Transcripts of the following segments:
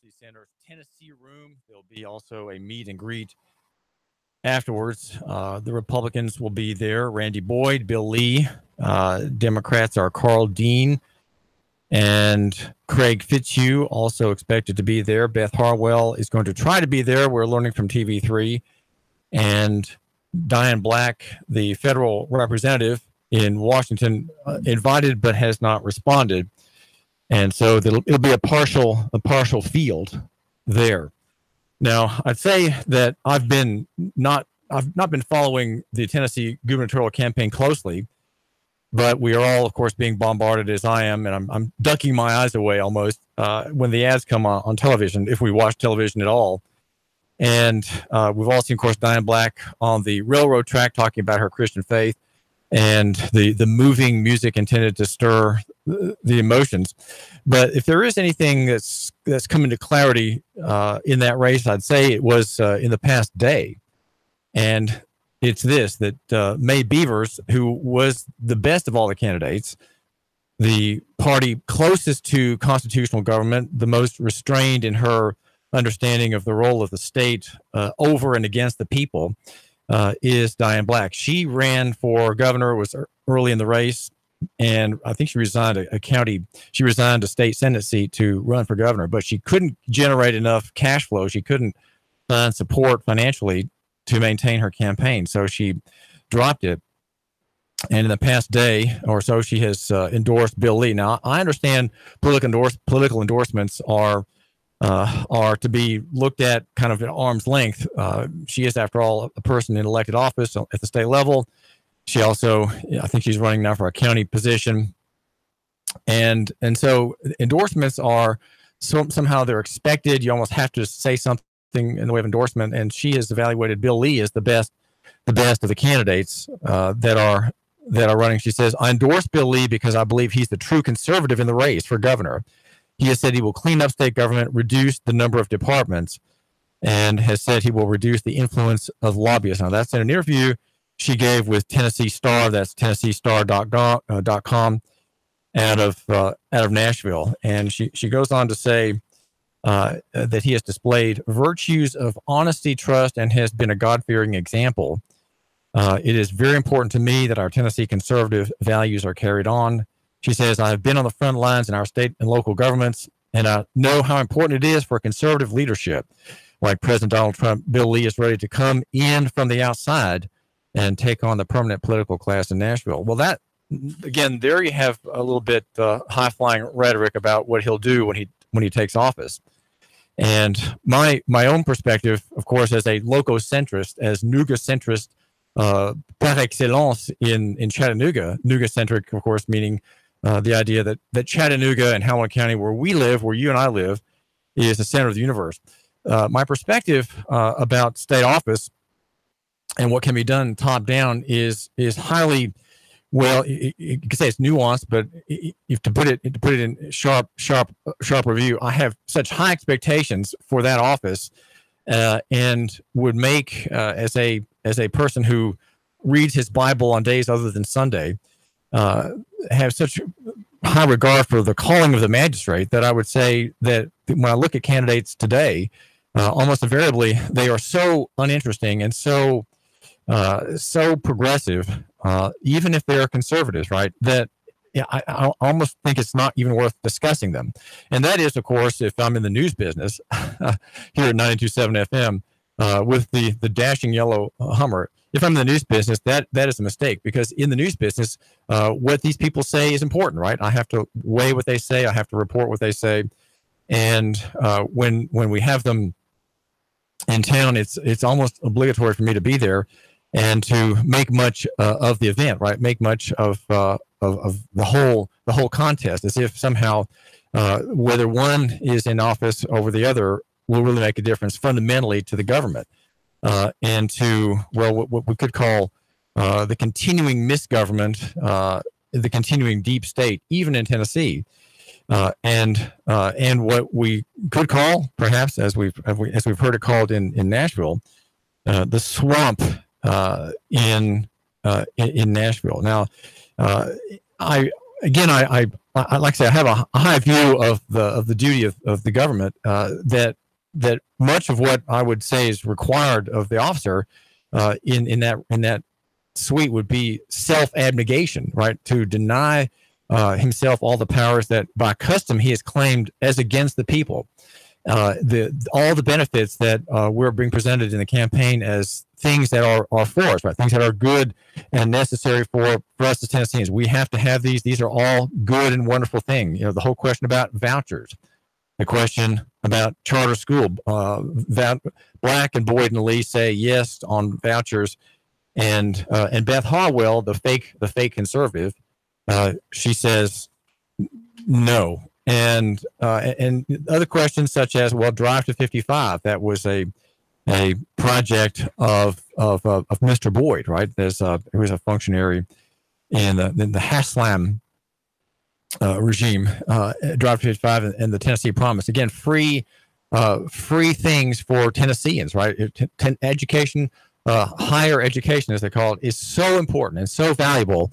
University Center's Tennessee room. There'll be also a meet and greet afterwards. The Republicans will be there. Randy Boyd, Bill Lee. Democrats are Carl Dean and Craig Fitzhugh, also expected to be there. Beth Harwell is going to try to be there. We're learning from TV3. And Diane Black, the federal representative in Washington, invited but has not responded. And so it'll be a partial field there. Now, I'd say that I've not been following the Tennessee gubernatorial campaign closely, but we are all, of course, being bombarded as I am, and I'm ducking my eyes away almost when the ads come on television, if we watch television at all. And we've all seen, of course, Diane Black on the railroad track talking about her Christian faith and the moving music intended to stir the emotions. But if there is anything that's come into clarity in that race, I'd say it was in the past day. And it's this, that Mae Beavers, who was the best of all the candidates, the party closest to constitutional government, the most restrained in her understanding of the role of the state over and against the people, is Diane Black. She ran for governor, was early in the race, and I think she resigned she resigned a state Senate seat to run for governor, but she couldn't generate enough cash flow. She couldn't find support financially to maintain her campaign, so she dropped it. And in the past day or so, she has endorsed Bill Lee. Now, I understand political endorsements are to be looked at kind of at arm's length. She is, after all, a person in elected office at the state level. She also, I think she's running now for a county position. And so endorsements are somehow they're expected. You almost have to say something in the way of endorsement. And she has evaluated Bill Lee as the best of the candidates that are running. She says, "I endorse Bill Lee because I believe he's the true conservative in the race for governor. He has said he will clean up state government, reduce the number of departments, and has said he will reduce the influence of lobbyists." Now, that's in an interview she gave with Tennessee Star. That's TennesseeStar.com out of Nashville. And she goes on to say that he has displayed virtues of honesty, trust, and has been a God-fearing example. It is very important to me that our Tennessee conservative values are carried on. She says, "I have been on the front lines in our state and local governments, and I know how important it is for conservative leadership. Like President Donald Trump, Bill Lee is ready to come in from the outside and take on the permanent political class in Nashville." Well, that, again, there you have a little bit high-flying rhetoric about what he'll do when he takes office. And my own perspective, of course, as a loco-centrist, as Nougat-centrist par excellence in Chattanooga, Nougat-centric, of course, meaning the idea that Chattanooga and Howland County, where we live, where you and I live, is the center of the universe. My perspective about state office and what can be done top down is highly, well, you could say it's nuanced, but if to put it in sharp review, I have such high expectations for that office, and would make as a person who reads his Bible on days other than Sunday, have such high regard for the calling of the magistrate that I would say that when I look at candidates today, almost invariably they are so uninteresting and so progressive, even if they're conservatives, right? That I almost think it's not even worth discussing them. And that is, of course, if I'm in the news business here at 92.7 FM with the dashing yellow Hummer. If I'm in the news business, that is a mistake, because in the news business, what these people say is important, right? I have to weigh what they say. I have to report what they say. And when we have them in town, it's almost obligatory for me to be there and to make much of the event, right? Make much of the whole contest, as if somehow whether one is in office over the other will really make a difference fundamentally to the government, and to, well, what we could call the continuing misgovernment, the continuing deep state, even in Tennessee, and what we could call, perhaps as we've heard it called in Nashville, the swamp in Nashville. Now, I again, I like I say, I have a high view of the duty of the government, that much of what I would say is required of the officer in that suite would be self-abnegation, right? To deny himself all the powers that by custom he has claimed as against the people. All the benefits that were being presented in the campaign as things that are for us, right? Things that are good and necessary for us as Tennesseans. We have to have these. These are all good and wonderful things. You know, the whole question about vouchers, the question about charter school. Black and Boyd and Lee say yes on vouchers, and Beth Harwell, the fake conservative, she says no. And other questions such as, well, Drive to 55. That was a project of Mr. Boyd, right? He was a functionary in the Haslam regime. Drive to 55 and the Tennessee Promise. Again, free things for Tennesseans, right? Education, higher education, as they call it, is so important and so valuable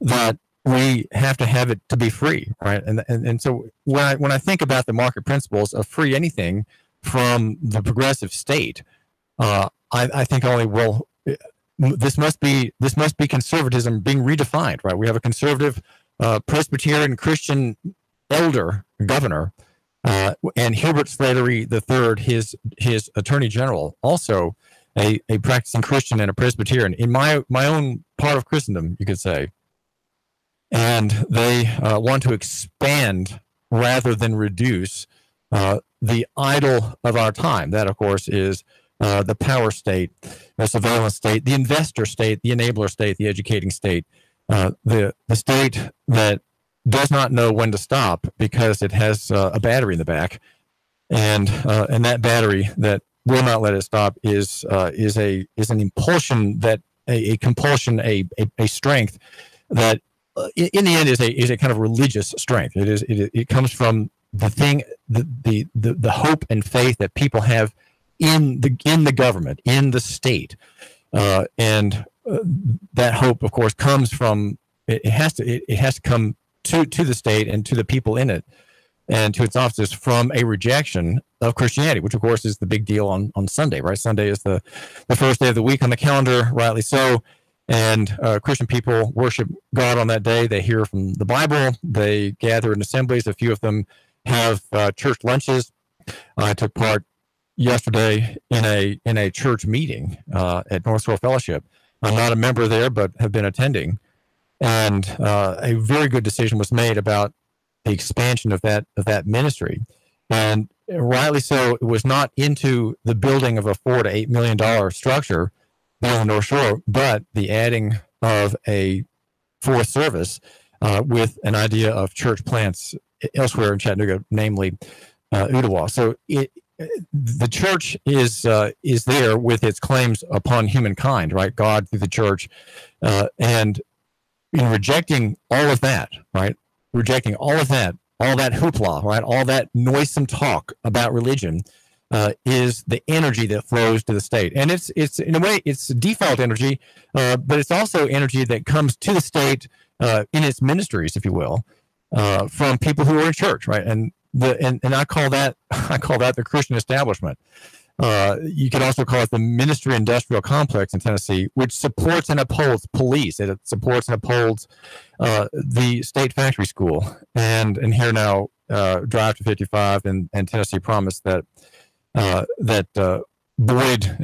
that we have to have it to be free, right? And so when I think about the market principles of free anything from the progressive state, I think only, well, this must be conservatism being redefined, right? We have a conservative Presbyterian Christian elder governor, and Hubert Slattery III, his attorney general, also a practicing Christian and a Presbyterian in my own part of Christendom, you could say. And they want to expand rather than reduce the idol of our time. That, of course, is the power state, the surveillance state, the investor state, the enabler state, the educating state, the state that does not know when to stop because it has a battery in the back, and that battery that will not let it stop is an impulsion, that a compulsion, a strength that in the end is a kind of religious strength. It comes from the hope and faith that people have in the government, in the state, and that hope, of course, comes from it has to come to the state and to the people in it and to its officers from a rejection of Christianity, which of course is the big deal on Sunday, right? Sunday is the first day of the week on the calendar, rightly so. And Christian people worship God on that day. They hear from the Bible. They gather in assemblies. A few of them have church lunches. I took part yesterday in a church meeting at North Shore Fellowship. I'm not a member there, but have been attending. And a very good decision was made about the expansion of that ministry. And rightly so, it was not into the building of a $4 to $8 million structure there on the North Shore, but the adding of a fourth service with an idea of church plants elsewhere in Chattanooga, namely Ottawa. So the church is there with its claims upon humankind, right? God through the church, and in rejecting all of that, right? Rejecting all of that, all that hoopla, right? All that noisome talk about religion is the energy that flows to the state. And it's in a way, it's default energy, but it's also energy that comes to the state in its ministries, if you will, from people who are in church, right? And I call that the Christian establishment. You could also call it the ministry industrial complex in Tennessee, which supports and upholds police. It supports and upholds the state factory school, and here now Drive to 55 and Tennessee Promise that Boyd,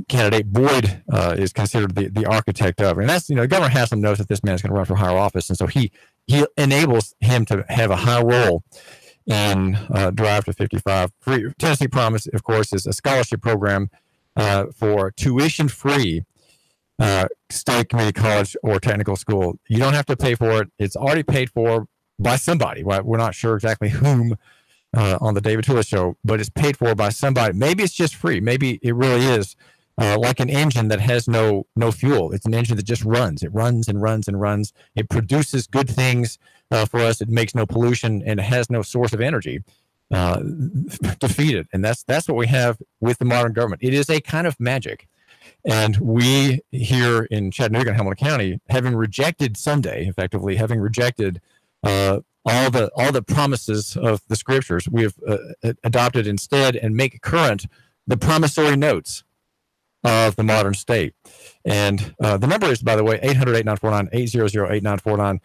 candidate Boyd, is considered the architect of. And that's, Governor Haslam knows that this man is going to run for higher office, and so he enables him to have a high role in Drive to 55. Tennessee Promise, of course, is a scholarship program for tuition-free state community college or technical school. You don't have to pay for it. It's already paid for by somebody. Right? We're not sure exactly whom on the David Tula Show, but it's paid for by somebody. Maybe it's just free. Maybe it really is like an engine that has no fuel. It's an engine that just runs. It runs and runs and runs. It produces good things for us. It makes no pollution, and it has no source of energy to feed it. And that's what we have with the modern government. It is a kind of magic. And we here in Chattanooga and Hamilton County, having rejected Sunday, effectively having rejected all the promises of the scriptures. We have adopted instead and make current the promissory notes of the modern state. And the number is, by the way, 800-8949, 800-8949.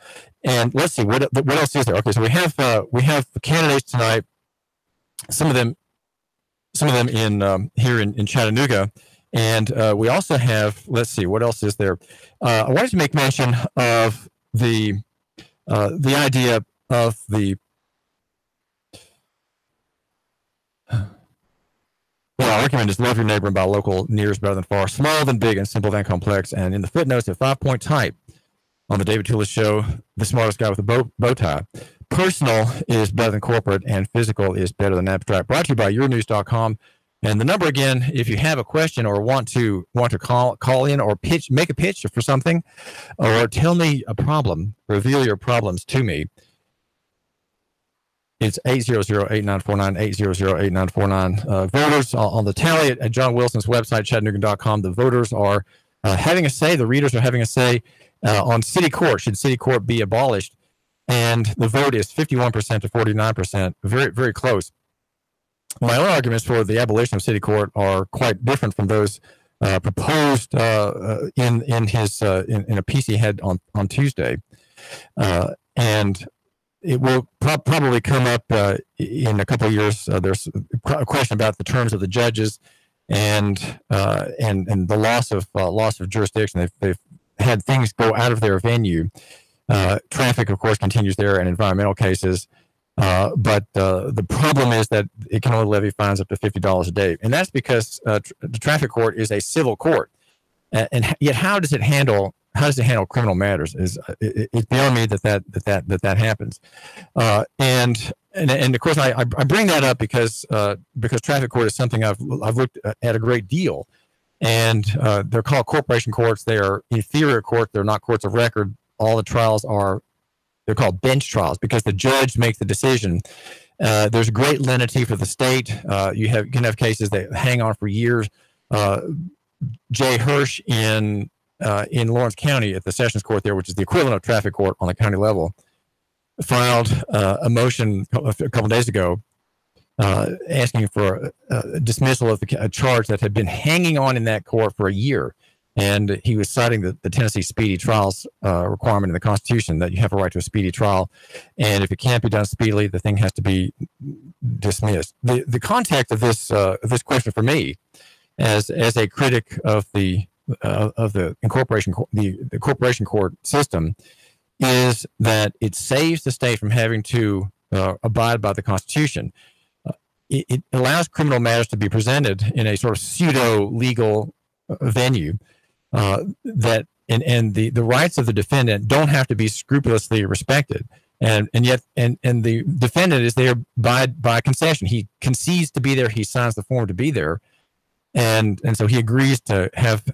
And let's see, what else is there? Okay, so we have candidates tonight, some of them in here in Chattanooga. And we also have, let's see, what else is there? I wanted to make mention of the idea of the our argument is love your neighbor and buy local. Near is better than far, small than big, and simple than complex. And in the footnotes, a 5-point type on the David Tulis Show, the smartest guy with a bow tie. Personal is better than corporate, and physical is better than abstract. Brought to you by yournews.com. And the number again, if you have a question or want to call in or make a pitch for something, or tell me a problem, reveal your problems to me. It's 800-8949, 800-8949. Voters on the tally at John Wilson's website, Chattanooga.com. The voters are having a say. The readers are having a say on city court. Should city court be abolished? And the vote is 51% to 49%. Very, very close. My own arguments for the abolition of city court are quite different from those proposed in a piece he had on Tuesday. And it will probably come up in a couple of years. There's a question about the terms of the judges and the loss of jurisdiction. They've had things go out of their venue. Traffic, of course, continues there, and environmental cases. But the problem is that it can only levy fines up to $50 a day, and that's because the traffic court is a civil court. And yet, how does it handle criminal matters? It's beyond me that happens. And of course, I bring that up because traffic court is something I've looked at a great deal, and they're called corporation courts. They are inferior courts. They're not courts of record. All the trials they're called bench trials because the judge makes the decision. There's great lenity for the state. You can have cases that hang on for years. Jay Hirsch in Lawrence County at the Sessions Court there, which is the equivalent of traffic court on the county level, filed a motion a couple of days ago asking for dismissal of a charge that had been hanging on in that court for a year. And he was citing the Tennessee speedy trials requirement in the Constitution that you have a right to a speedy trial. And if it can't be done speedily, the thing has to be dismissed. The context of this question for me, as a critic of the corporation court system, is that it saves the state from having to abide by the Constitution. It allows criminal matters to be presented in a sort of pseudo-legal venue that the rights of the defendant don't have to be scrupulously respected. And yet the defendant is there by concession. He concedes to be there. He signs the form to be there. And so he agrees to have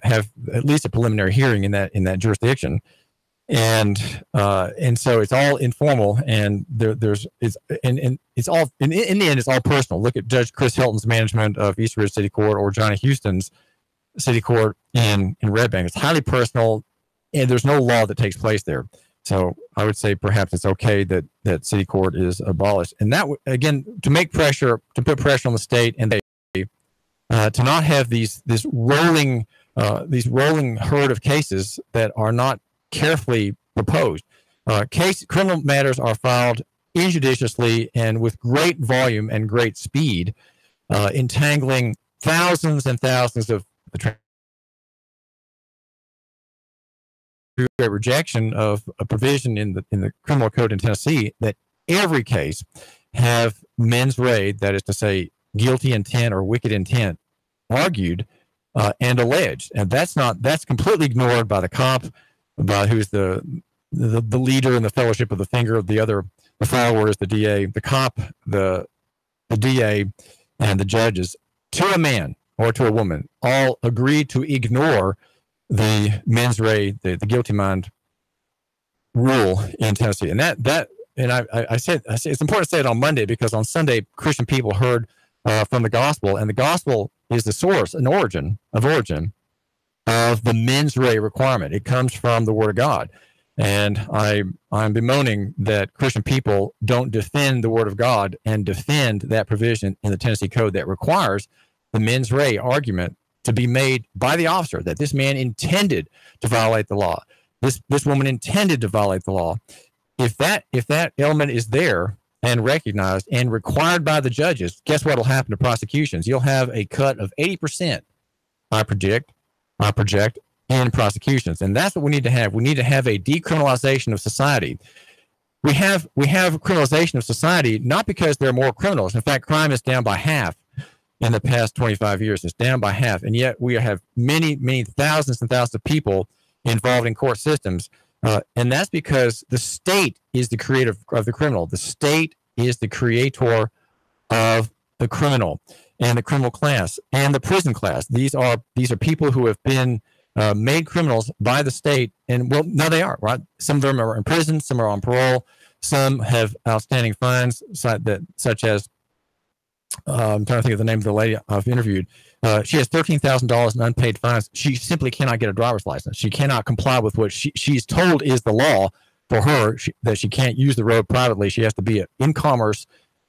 at least a preliminary hearing in that jurisdiction, and so it's all informal, and it's all in the end it's all personal. Look at Judge Chris Hilton's management of East Ridge City Court or Johnny Houston's City Court in Red Bank. It's highly personal, and there's no law that takes place there. So I would say perhaps it's okay that City Court is abolished, and that again to put pressure on the state and to not have this rolling herd of cases that are not carefully proposed. Criminal matters are filed injudiciously and with great volume and great speed, entangling thousands and thousands of a rejection of a provision in the criminal code in Tennessee that every case have mens rea, that is to say, guilty intent or wicked intent, argued and alleged, and that's completely ignored by the cop, by who's the leader in the fellowship of the finger. The follower is the DA. The cop, the DA, and the judges, to a man or to a woman, all agree to ignore the mens rea, the guilty mind rule in Tennessee, and I said it's important to say it on Monday because on Sunday Christian people heard from the gospel, and the gospel is the source and origin of the mens rea requirement. It comes from the Word of God, And I'm bemoaning that Christian people don't defend the Word of God and defend that provision in the Tennessee Code that requires the mens rea argument to be made by the officer that this man intended to violate the law. This woman intended to violate the law. If that element is there and recognized and required by the judges, guess what will happen to prosecutions? You'll have a cut of 80%, I project, in prosecutions. And that's what we need to have. We need to have a decriminalization of society. We have criminalization of society not because there are more criminals. In fact, crime is down by half in the past 25 years. It's down by half. And yet we have many thousands and thousands of people involved in court systems. And that's because the state is the creator of the criminal. The state is the creator of the criminal and the criminal class and the prison class. These are people who have been made criminals by the state. And well, now they are, right? Some of them are in prison. Some are on parole. Some have outstanding fines, such as, I'm trying to think of the name of the lady I've interviewed. She has $13,000 in unpaid fines. She simply cannot get a driver's license. She cannot comply with what she's told is the law for her, that she can't use the road privately. She has to be in commerce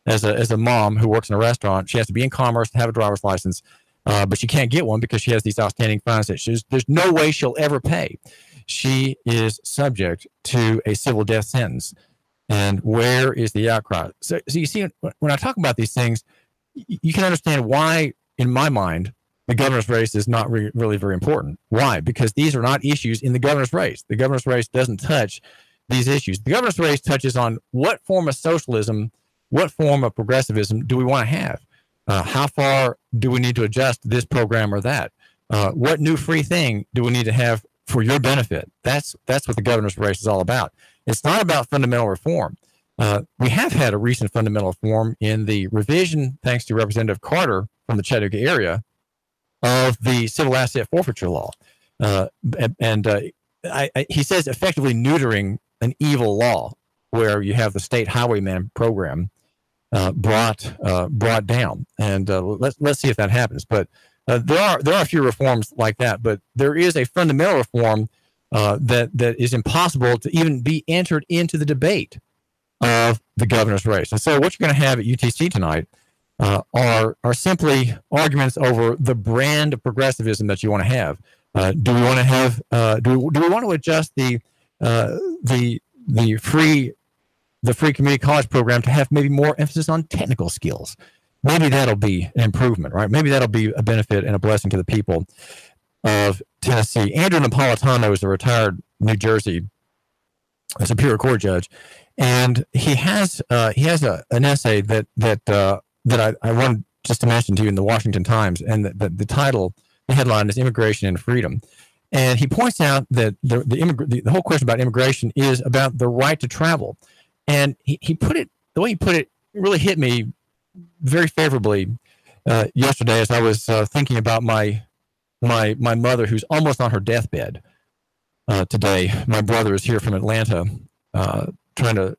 as a mom who works in a restaurant. She has to be in commerce to have a driver's license, but she can't get one because she has these outstanding fines that there's no way she'll ever pay. She is subject to a civil death sentence. And where is the outcry? So you see, when I talk about these things, you can understand why, in my mind, the governor's race is not really very important. Why? Because these are not issues in the governor's race. The governor's race doesn't touch these issues. The governor's race touches on what form of socialism, what form of progressivism do we want to have? How far do we need to adjust this program or that? What new free thing do we need to have for your benefit? That's what the governor's race is all about. It's not about fundamental reform. We have had a recent fundamental reform in the revision, thanks to Representative Carter from the Chattanooga area, of the civil asset forfeiture law. He says effectively neutering an evil law where you have the state highwayman program brought down. And let's see if that happens. But there are a few reforms like that. But there is a fundamental reform that is impossible to even be entered into the debate of the governor's race. And so what you're going to have at UTC tonight are simply arguments over the brand of progressivism that you want to have. Do we want to have? Do we want to adjust the free community college program to have maybe more emphasis on technical skills? Maybe that'll be an improvement, right? Maybe that'll be a benefit and a blessing to the people of Tennessee. Andrew Napolitano is a retired New Jersey Superior Court judge. And he has an essay that I wanted just to mention to you in the Washington Times, and the title, the headline is "Immigration and Freedom," and he points out that the whole question about immigration is about the right to travel, and he put it, the way he put it really hit me very favorably yesterday as I was thinking about my mother, who's almost on her deathbed today. My brother is here from Atlanta. Trying to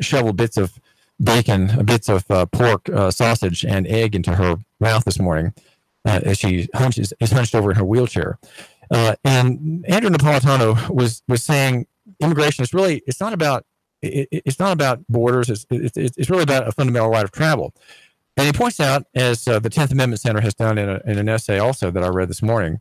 shovel bits of bacon, bits of pork, sausage, and egg into her mouth this morning as she is hunched over in her wheelchair. And Andrew Napolitano was saying immigration is really, it's not about borders. It's really about a fundamental right of travel. And he points out, as the 10th Amendment Center has done in an essay also that I read this morning,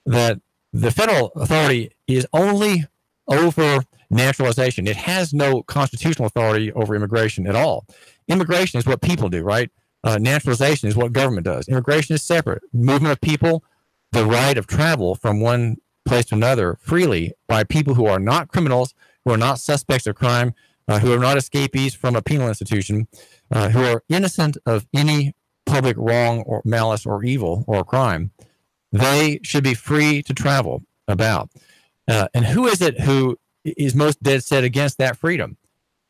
that the federal authority is only over naturalization. It has no constitutional authority over immigration at all. Immigration is what people do, right? Naturalization is what government does. Immigration is separate. Movement of people, the right of travel from one place to another freely by people who are not criminals, who are not suspects of crime, who are not escapees from a penal institution, who are innocent of any public wrong or malice or evil or crime. They should be free to travel about. And who is it who is most dead set against that freedom?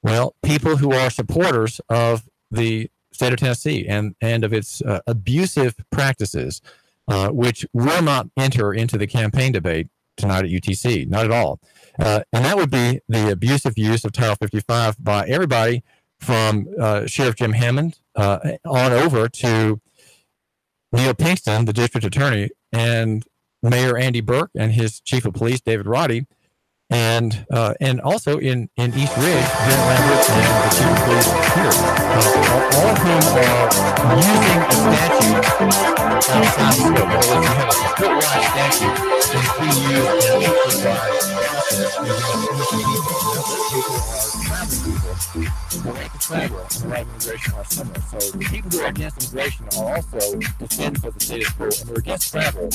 Well, people who are supporters of the state of Tennessee and of its abusive practices, which will not enter into the campaign debate tonight at UTC, not at all. And that would be the abusive use of Title 55 by everybody from Sheriff Jim Hammond on over to Neil Pinkston, the district attorney, and Mayor Andy Burke and his chief of police, David Roddy, And also in East Ridge, Brent Lambert and the chief of police here, all of whom are using a statute outside the scope. In other words, you have a statewide statute that is being used in an statewide process against innocent people. Those people are traveling people who ain't the traveler and the right immigration are similar. So the people who are against immigration are also defenders of the status quo, and they're against travel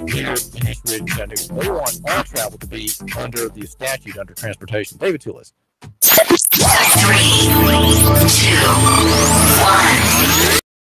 here in East Ridge, Chattanooga. They want all travel to be under the statute under transportation. David Toulis. 3, 2, 1.